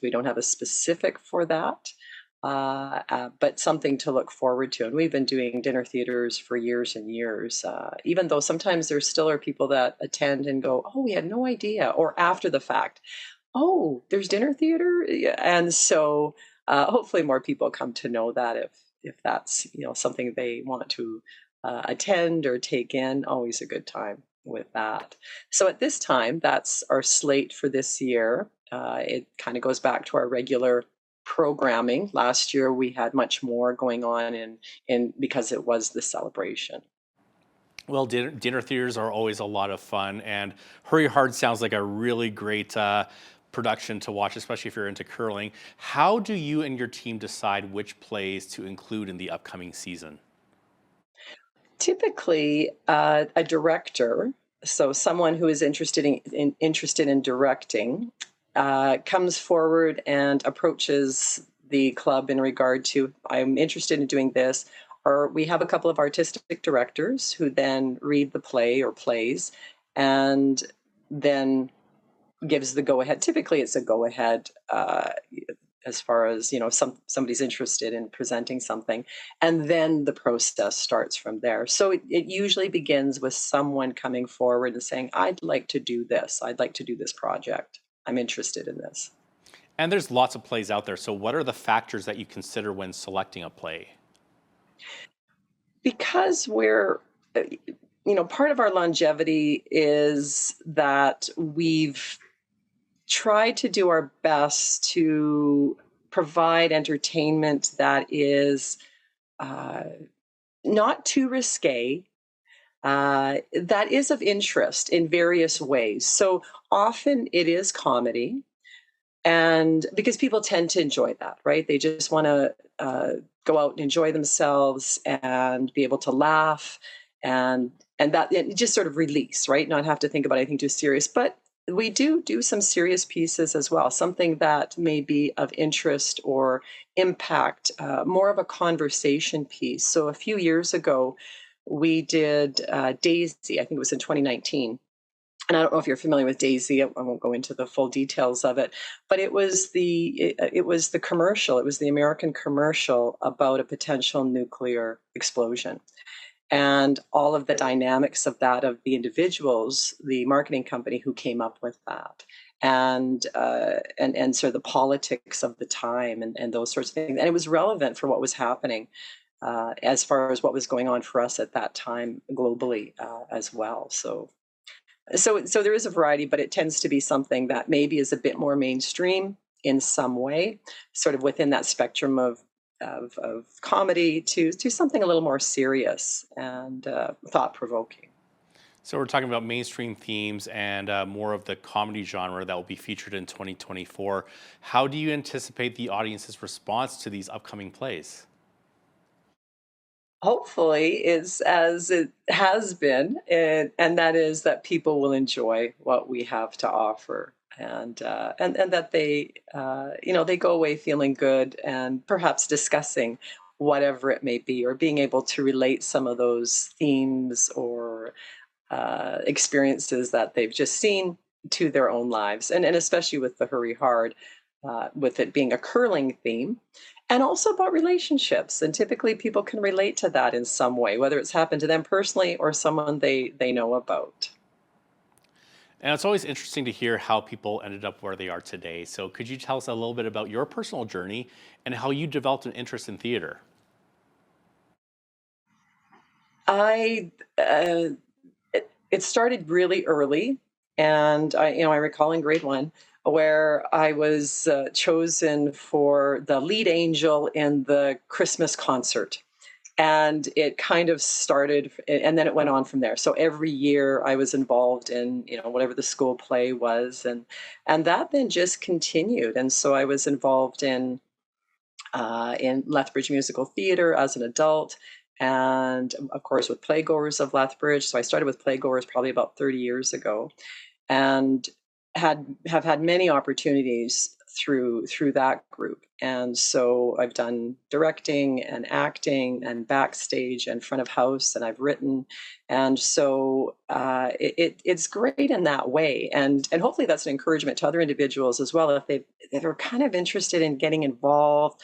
we don't have a specific for that, but something to look forward to. And we've been doing dinner theaters for years and years, even though sometimes there still are people that attend and go, oh, we had no idea, or after the fact, oh, there's dinner theater. And so hopefully more people come to know that if that's something they want to attend or take in, always a good time with that. So at this time, that's our slate for this year. It kind of goes back to our regular programming. Last year, we had much more going on in because it was the celebration. Well, dinner theaters are always a lot of fun, and Hurry Hard sounds like a really great production to watch, especially if you're into curling. How do you and your team decide which plays to include in the upcoming season? Typically, a director, so someone who is interested in directing, comes forward and approaches the club in regard to, I'm interested in doing this, or we have a couple of artistic directors who then read the play or plays and then gives the go-ahead. Typically, it's a go-ahead as far as, somebody's interested in presenting something, and then the process starts from there. So it usually begins with someone coming forward and saying, I'd like to do this. I'd like to do this project. I'm interested in this. And there's lots of plays out there. So what are the factors that you consider when selecting a play? Because we're, part of our longevity is that we've tried to do our best to provide entertainment that is not too risque, that is of interest in various ways. So often it is comedy, and because people tend to enjoy that, right? They just want to go out and enjoy themselves and be able to laugh and just sort of release, right? Not have to think about anything too serious. But we do some serious pieces as well, something that may be of interest or impact, more of a conversation piece. So a few years ago, we did Daisy, I think it was in 2019. And I don't know if you're familiar with Daisy. I won't go into the full details of it, but it was the commercial. It was the American commercial about a potential nuclear explosion. And all of the dynamics of that, of the individuals, the marketing company who came up with that, and sort of the politics of the time and those sorts of things. And it was relevant for what was happening as far as what was going on for us at that time globally as well. So there is a variety, but it tends to be something that maybe is a bit more mainstream in some way, sort of within that spectrum of comedy to something a little more serious and thought-provoking. So we're talking about mainstream themes and more of the comedy genre that will be featured in 2024. How do you anticipate the audience's response to these upcoming plays? Hopefully, is as it has been, and that is that people will enjoy what we have to offer. And that they they go away feeling good and perhaps discussing whatever it may be, or being able to relate some of those themes or experiences that they've just seen to their own lives, and especially with the Hurry Hard, with it being a curling theme. And also about relationships, and typically people can relate to that in some way, whether it's happened to them personally or someone they know about. And it's always interesting to hear how people ended up where they are today. So could you tell us a little bit about your personal journey and how you developed an interest in theater? It started really early, and I recall in grade 1 where I was chosen for the lead angel in the Christmas concert. And it kind of started, and then it went on from there. So every year I was involved in, whatever the school play was, and that then just continued. And so I was involved in Lethbridge Musical Theatre as an adult, and of course with Playgoers of Lethbridge. So I started with Playgoers probably about 30 years ago, and have had many opportunities through that group. And so I've done directing and acting and backstage and front of house, and I've written. And so it's great in that way. And hopefully that's an encouragement to other individuals as well, if they're kind of interested in getting involved,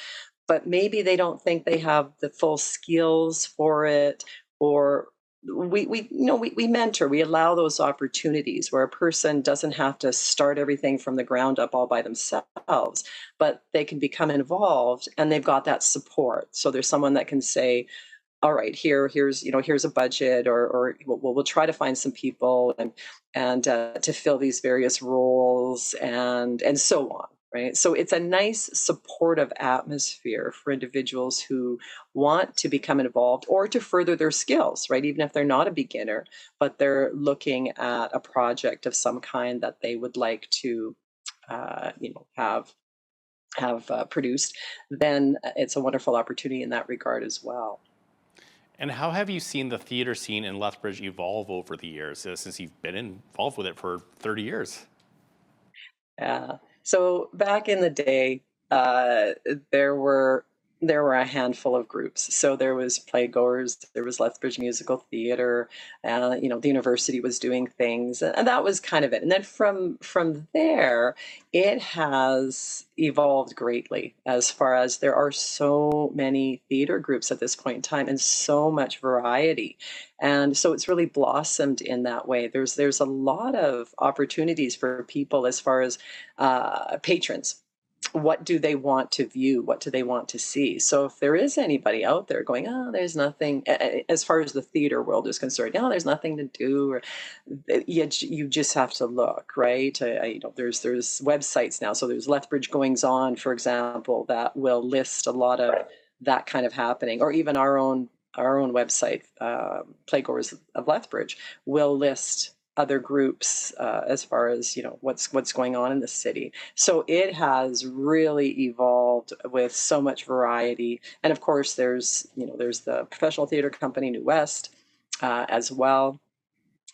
but maybe they don't think they have the full skills for it, or we mentor, we allow those opportunities where a person doesn't have to start everything from the ground up all by themselves, but they can become involved and they've got that support. So there's someone that can say, all right, here's a budget, or we'll try to find some people and to fill these various roles and so on. Right. So it's a nice supportive atmosphere for individuals who want to become involved or to further their skills, right? Even if they're not a beginner, but they're looking at a project of some kind that they would like to, have produced, then it's a wonderful opportunity in that regard as well. And how have you seen the theater scene in Lethbridge evolve over the years, since you've been involved with it for 30 years? Yeah. So back in the day, there were there were a handful of groups. So there was Playgoers, there was Lethbridge Musical Theatre, the university was doing things, and that was kind of it. And then from there, it has evolved greatly as far as there are so many theatre groups at this point in time and so much variety. And so it's really blossomed in that way. There's a lot of opportunities for people as far as patrons. What do they want to view? What do they want to see? So if there is anybody out there going, oh, there's nothing, as far as the theater world is concerned, oh, there's nothing to do, or you just have to look, right? There's websites now. So there's Lethbridge Goings On, for example, that will list a lot of that kind of happening, or even our own website, Playgoers of Lethbridge, will list other groups as far as what's going on in the city. So it has really evolved with so much variety. And of course there's the professional theater company New West as well,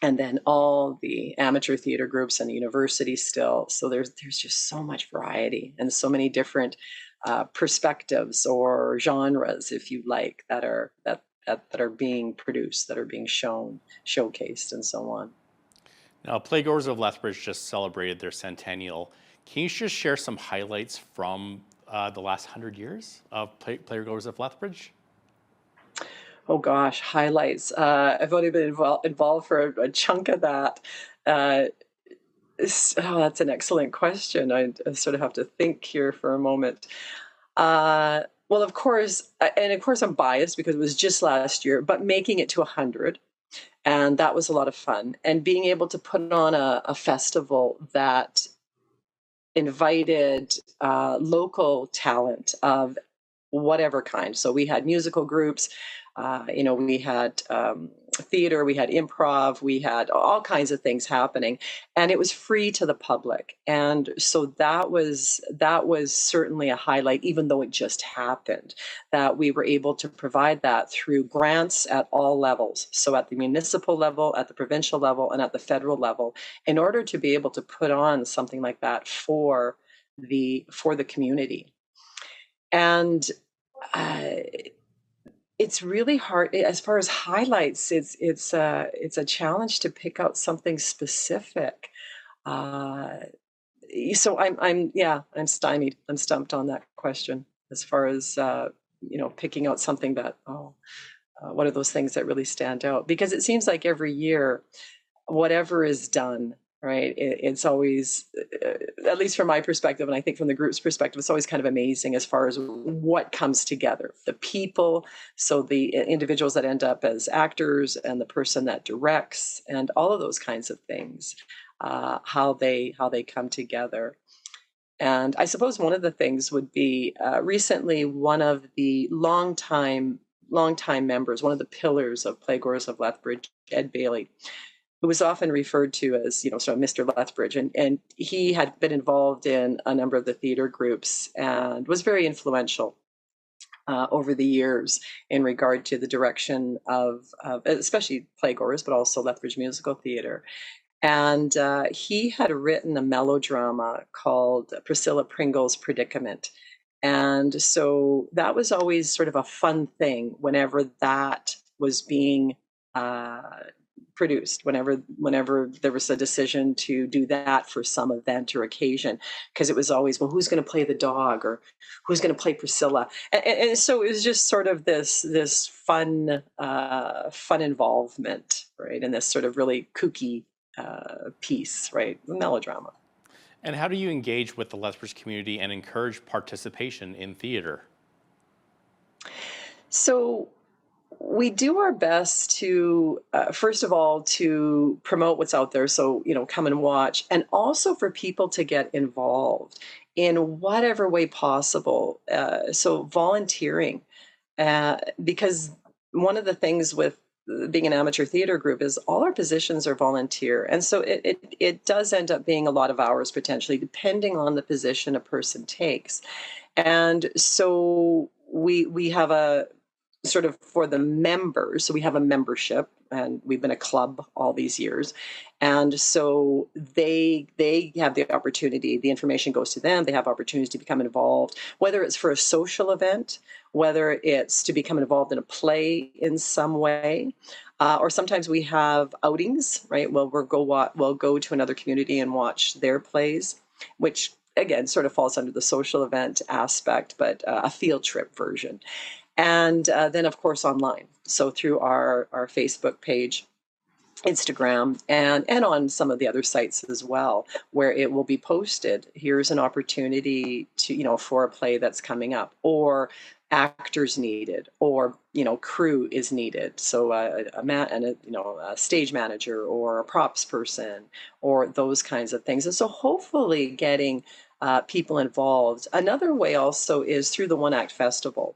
and then all the amateur theater groups and the university still. So there's just so much variety and so many different perspectives or genres, if you like, that are being produced, that are being showcased, and so on. Now, Playgoers of Lethbridge just celebrated their centennial. Can you just share some highlights from the last 100 years of Playgoers of Lethbridge? Oh gosh, highlights. I've only been involved for a chunk of that. That's an excellent question. I sort of have to think here for a moment. Well, of course, I'm biased because it was just last year, but making it to 100. And that was a lot of fun. And being able to put on a festival that invited local talent of whatever kind. So we had musical groups, we had theater, we had improv, we had all kinds of things happening, and it was free to the public. And so that was certainly a highlight, even though it just happened, that we were able to provide that through grants at all levels. So at the municipal level, at the provincial level, and at the federal level, in order to be able to put on something like that for the community. And it's really hard as far as highlights. It's a challenge to pick out something specific. So I'm stymied. I'm stumped on that question as far as picking out something that what are those things that really stand out? Because it seems like every year, whatever is done, right? It's always, at least from my perspective, and I think from the group's perspective, it's always kind of amazing as far as what comes together. The people, so the individuals that end up as actors and the person that directs and all of those kinds of things, how they come together. And I suppose one of the things would be recently one of the longtime members, one of the pillars of Playgoers of Lethbridge, Ed Bailey, who was often referred to as, sort of Mr. Lethbridge. And he had been involved in a number of the theater groups and was very influential over the years in regard to the direction of especially Playgoers, but also Lethbridge Musical Theatre. And he had written a melodrama called Priscilla Pringle's Predicament. And so that was always sort of a fun thing whenever that was being produced, whenever there was a decision to do that for some event or occasion, because it was always, well, who's going to play the dog, or who's going to play Priscilla, and so it was just sort of this fun involvement, right, in this sort of really kooky piece, right, the melodrama. And how do you engage with the Lethbridge community and encourage participation in theater? So we do our best to, first of all, to promote what's out there. So, come and watch, and also for people to get involved in whatever way possible. So volunteering, because one of the things with being an amateur theater group is all our positions are volunteer. And so it does end up being a lot of hours potentially, depending on the position a person takes. And so we have sort of for the members. So we have a membership, and we've been a club all these years. And so they have the opportunity, the information goes to them, they have opportunities to become involved, whether it's for a social event, whether it's to become involved in a play in some way, or sometimes we have outings, right? Well, we'll go to another community and watch their plays, which again sort of falls under the social event aspect, but a field trip version. And then, of course, online. So through our Facebook page, Instagram, and on some of the other sites as well, where it will be posted. Here's an opportunity to, for a play that's coming up, or actors needed, or crew is needed. So a stage manager or a props person, or those kinds of things. And so hopefully getting people involved. Another way also is through the One Act Festival.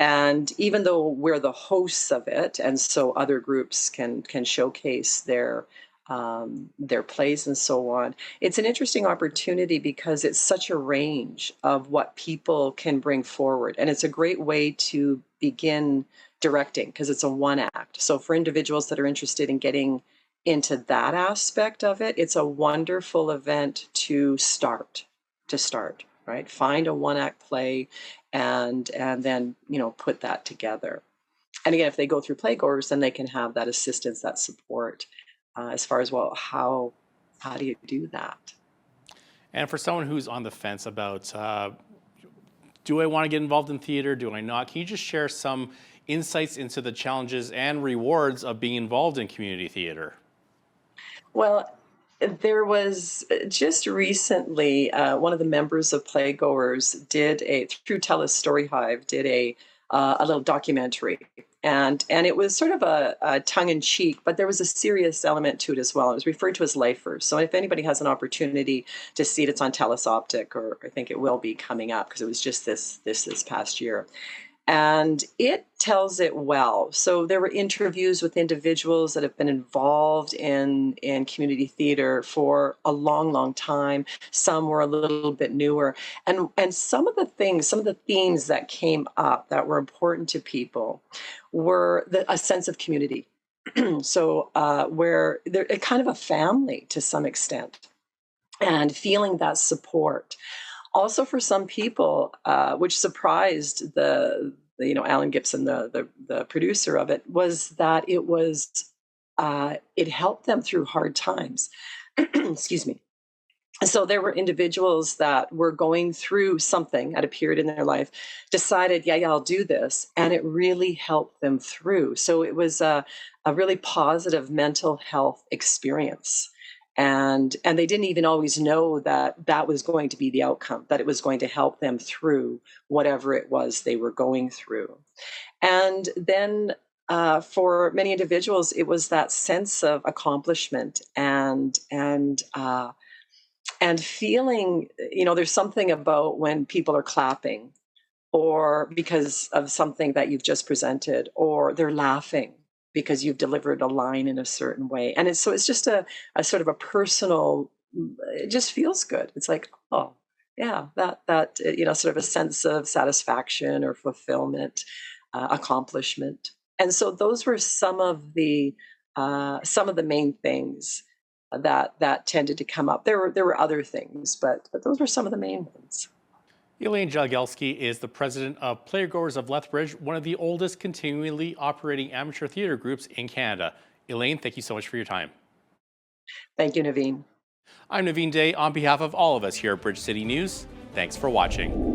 And even though we're the hosts of it, and so other groups can showcase their plays and so on, it's an interesting opportunity because it's such a range of what people can bring forward. And it's a great way to begin directing because it's a one act. So for individuals that are interested in getting into that aspect of it, it's a wonderful event to start, right? Find a one act play and then put that together. And again, if they go through playgoers, then they can have that assistance, that support as far as, well, how do you do that? And for someone who's on the fence about, do I want to get involved in theater, do I not, can you just share some insights into the challenges and rewards of being involved in community theater? Well, there was just recently one of the members of Playgoers through Tell Us Story Hive, did a little documentary. And it was sort of a tongue-in-cheek, but there was a serious element to it as well. It was referred to as Lifers. So if anybody has an opportunity to see it, it's on Telus Optic, or I think it will be coming up because it was just this past year. And it tells it well. So there were interviews with individuals that have been involved in community theater for a long, long time. Some were a little bit newer. And some of the themes that came up that were important to people were a sense of community. So where they're kind of a family to some extent, and feeling that support. Also, for some people, which surprised Alan Gibson, the producer of it, was that it helped them through hard times. Excuse me. So there were individuals that were going through something at a period in their life, decided, yeah, I'll do this, and it really helped them through. So it was a really positive mental health experience. And they didn't even always know that was going to be the outcome, that it was going to help them through whatever it was they were going through. And then for many individuals, it was that sense of accomplishment and feeling, there's something about when people are clapping, or because of something that you've just presented, or they're laughing because you've delivered a line in a certain way. And it's just a sort of a personal, it just feels good. It's like, oh yeah, that sort of a sense of satisfaction or fulfillment, accomplishment. And so those were some of the main things that tended to come up. There were other things, but those were some of the main ones. Elaine Jagielski is the president of Playgoers of Lethbridge, one of the oldest continually operating amateur theater groups in Canada. Elaine, thank you so much for your time. Thank you, Naveen. I'm Naveen Day on behalf of all of us here at Bridge City News. Thanks for watching.